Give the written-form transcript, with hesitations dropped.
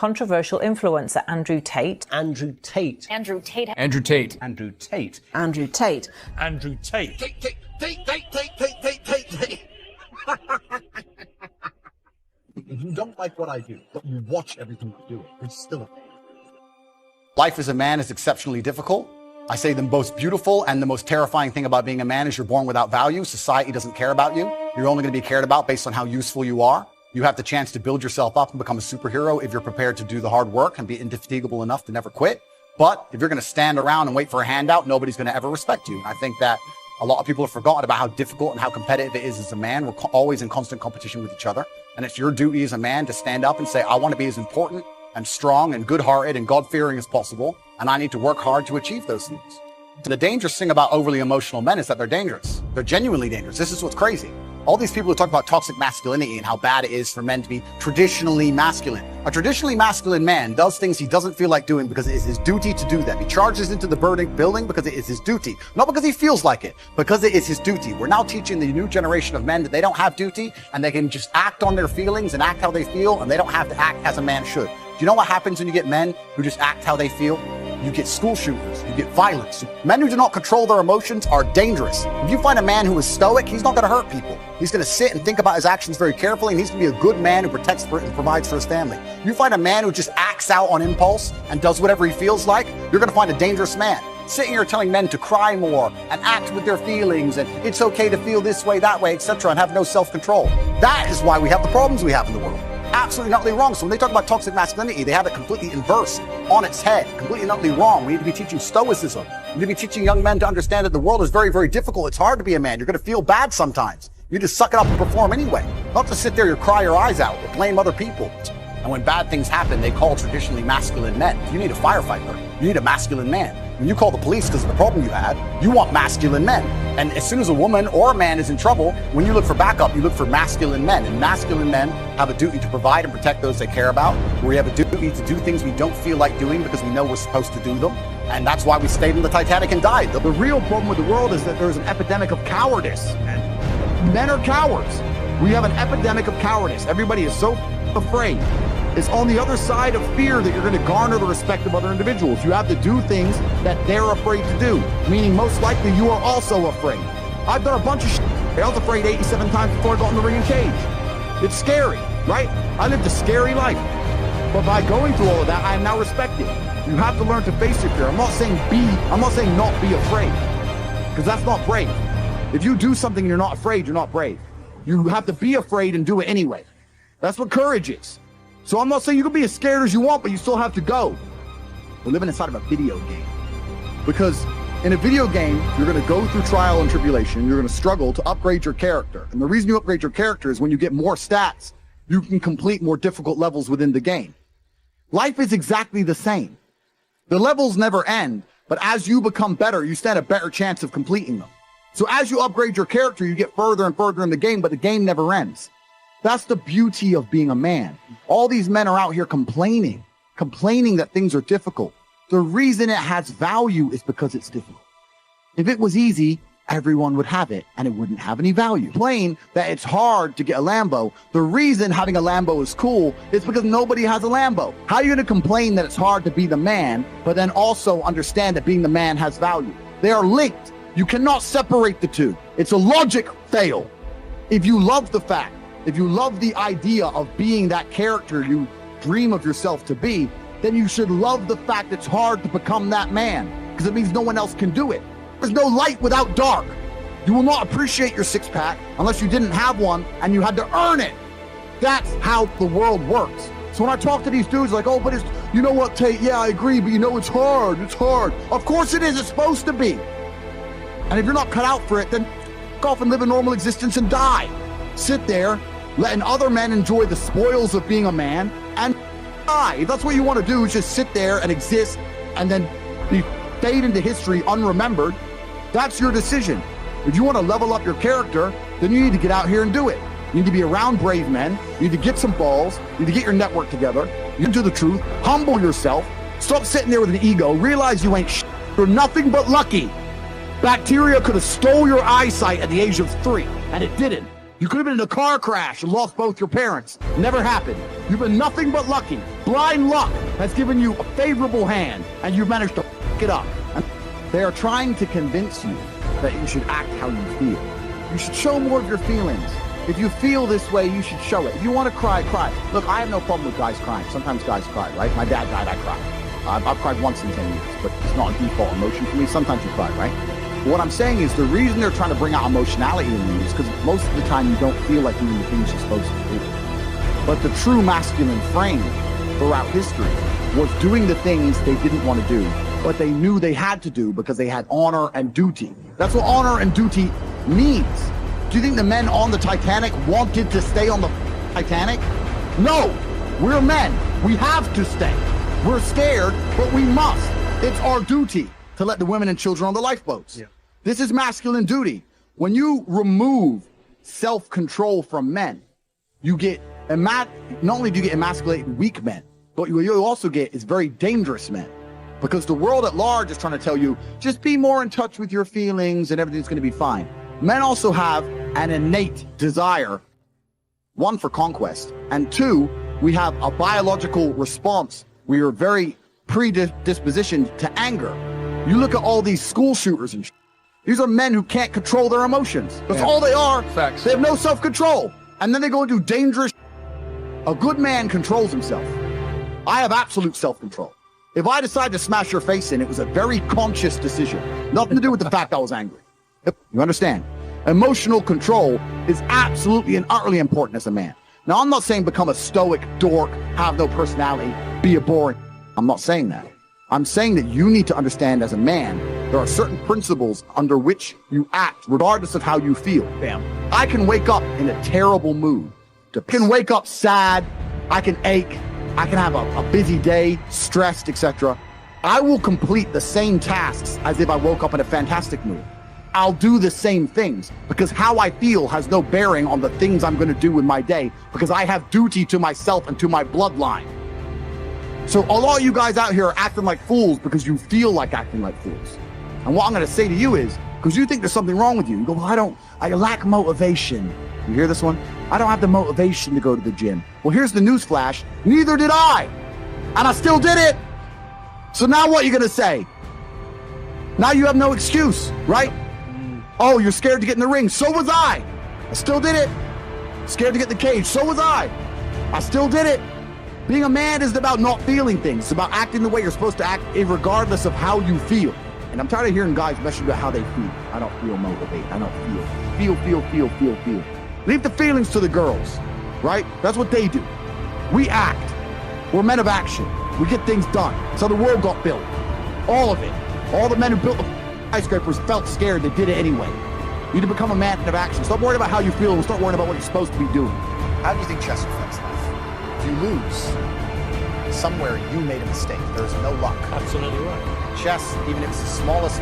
controversial influencer Andrew Tate. Andrew Tate. Andrew Tate. Andrew Tate. Andrew Tate. Andrew Tate. Andrew Tate. Tate. If you don't like what I do, but you watch everything I do, it's still a thing. Life as a man is exceptionally difficult. I say the most beautiful and the most terrifying thing about being a man is you're born without value. Society doesn't care about you. You're only going to be cared about based on how useful you are. You have the chance to build yourself up and become a superhero if you're prepared to do the hard work and be indefatigable enough to never quit. But if you're going to stand around and wait for a handout, nobody's going to ever respect you. And I think that a lot of people have forgotten about how difficult and how competitive it is as a man. We're always in constant competition with each other. And it's your duty as a man to stand up and say, I want to be as important and strong and good-hearted and God-fearing as possible. And I need to work hard to achieve those things. The dangerous thing about overly emotional men is that they're dangerous. They're genuinely dangerous. This is what's crazy. All these people who talk about toxic masculinity and how bad it is for men to be traditionally masculine. A traditionally masculine man does things he doesn't feel like doing because it is his duty to do them. He charges into the building because it is his duty. Not because he feels like it, because it is his duty. We're now teaching the new generation of men that they don't have duty and they can just act on their feelings and act how they feel, and they don't have to act as a man should. Do you know what happens when you get men who just act how they feel? You get school shooters, you get violence. Men who do not control their emotions are dangerous. If you find a man who is stoic, he's not going to hurt people. He's going to sit and think about his actions very carefully, and he's going to be a good man who protects and provides for his family. You find a man who just acts out on impulse and does whatever he feels like, you're going to find a dangerous man. Sitting here telling men to cry more and act with their feelings and it's okay to feel this way, that way, etc., and have no self-control. That is why we have the problems we have in the world. Absolutely not really wrong. So when they talk about toxic masculinity, they have it completely inverse, on its head, completely not really wrong. We need to be teaching stoicism. We need to be teaching young men to understand that the world is very, very difficult. It's hard to be a man. You're going to feel bad sometimes. You just suck it up and perform anyway. Not to sit there and cry your eyes out or blame other people. And when bad things happen, they call traditionally masculine men. You need a firefighter. You need a masculine man. When you call the police because of the problem you had, you want masculine men. And as soon as a woman or a man is in trouble, when you look for backup, you look for masculine men. And masculine men have a duty to provide and protect those they care about. We have a duty to do things we don't feel like doing because we know we're supposed to do them. And that's why we stayed in the Titanic and died. The real problem with the world is that there's an epidemic of cowardice. And men are cowards. We have an epidemic of cowardice. Everybody is so afraid. It's on the other side of fear that you're going to garner the respect of other individuals. You have to do things that they're afraid to do, meaning most likely you are also afraid. I've done a bunch of shit. I was afraid 87 times before I got in the ring and cage. It's scary, right? I lived a scary life. But by going through all of that, I am now respected. You have to learn to face your fear. I'm not saying not be afraid, because that's not brave. If you do something and you're not afraid, you're not brave. You have to be afraid and do it anyway. That's what courage is. So I'm not saying you can be as scared as you want, but you still have to go. We're living inside of a video game. Because in a video game, you're going to go through trial and tribulation. You're going to struggle to upgrade your character. And the reason you upgrade your character is when you get more stats, you can complete more difficult levels within the game. Life is exactly the same. The levels never end, but as you become better, you stand a better chance of completing them. So as you upgrade your character, you get further and further in the game, but the game never ends. That's the beauty of being a man. All these men are out here complaining that things are difficult. The reason it has value is because it's difficult. If it was easy, everyone would have it and it wouldn't have any value. Complain that it's hard to get a Lambo. The reason having a Lambo is cool is because nobody has a Lambo. How are you going to complain that it's hard to be the man, but then also understand that being the man has value? They are linked. You cannot separate the two. It's a logic fail. If you love the fact, if you love the idea of being that character you dream of yourself to be, then you should love the fact it's hard to become that man, because it means no one else can do it. There's no light without dark. You will not appreciate your six-pack unless you didn't have one and you had to earn it. That's how the world works. So when I talk to these dudes like, oh, but it's, you know what, Tate, yeah, I agree, but you know, it's hard. Of course it is, it's supposed to be. And if you're not cut out for it, then f*** off and live a normal existence and die. Sit there, letting other men enjoy the spoils of being a man, and die. If that's what you want to do, is just sit there and exist and then fade into history unremembered, that's your decision. If you want to level up your character, then you need to get out here and do it. You need to be around brave men. You need to get some balls. You need to get your network together. You need to do the truth. Humble yourself. Stop sitting there with an ego. Realize you ain't shit. You're nothing but lucky. Bacteria could have stole your eyesight at the age of 3, and it didn't. You could have been in a car crash and lost both your parents. Never happened. You've been nothing but lucky. Blind luck has given you a favorable hand, and you've managed to f it up. And they are trying to convince you that you should act how you feel. You should show more of your feelings. If you feel this way, you should show it. If you want to cry, cry. Look, I have no problem with guys crying. Sometimes guys cry, right? My dad died, I cried. I've cried once in 10 years, but it's not a default emotion for me. Sometimes you cry, right? But what I'm saying is the reason they're trying to bring out emotionality in you is because most of the time you don't feel like doing the things you're supposed to do. But the true masculine frame throughout history was doing the things they didn't want to do, but they knew they had to do because they had honor and duty. That's what honor and duty means. Do you think the men on the Titanic wanted to stay on the Titanic? No, we're men. We have to stay. We're scared, but we must. It's our duty to let the women and children on the lifeboats. Yeah. This is masculine duty. When you remove self-control from men, you get, not only do you get emasculated weak men, but what you also get is very dangerous men. Because the world at large is trying to tell you, just be more in touch with your feelings and everything's going to be fine. Men also have an innate desire, one, for conquest, and two, we have a biological response. We are very predispositioned to anger. You look at all these school shooters and these are men who can't control their emotions. That's all they are. Facts. They have no self-control. And then they go and do dangerous. A good man controls himself. I have absolute self-control. If I decide to smash your face in, it was a very conscious decision. Nothing to do with the fact I was angry. You understand? Emotional control is absolutely and utterly important as a man. Now, I'm not saying become a stoic dork, have no personality, be a boring. I'm not saying that. I'm saying that you need to understand as a man, there are certain principles under which you act, regardless of how you feel. Bam. I can wake up in a terrible mood. I can wake up sad. I can ache. I can have a busy day, stressed, etc. I will complete the same tasks as if I woke up in a fantastic mood. I'll do the same things because how I feel has no bearing on the things I'm going to do in my day because I have duty to myself and to my bloodline. So a lot of you guys out here are acting like fools because you feel like acting like fools. And what I'm going to say to you is, because you think there's something wrong with you, you go, well, I lack motivation. You hear this one? I don't have the motivation to go to the gym. Well, here's the news flash. Neither did I. And I still did it. So now what are you going to say? Now you have no excuse, right? Oh, you're scared to get in the ring. So was I. I still did it. Scared to get in the cage. So was I. I still did it. Being a man isn't about not feeling things. It's about acting the way you're supposed to act regardless of how you feel. And I'm tired of hearing guys messing about how they feel. I don't feel motivated. I don't feel. Leave the feelings to the girls, right? That's what they do. We act. We're men of action. We get things done. That's how the world got built. All of it. All the men who built the skyscrapers felt scared. They did it anyway. You need to become a man of action. Stop worrying about how you feel and start worrying about what you're supposed to be doing. How do you think chess affects life? If you lose, somewhere you made a mistake. There's no luck. Absolutely right. Chess, even if it's the smallest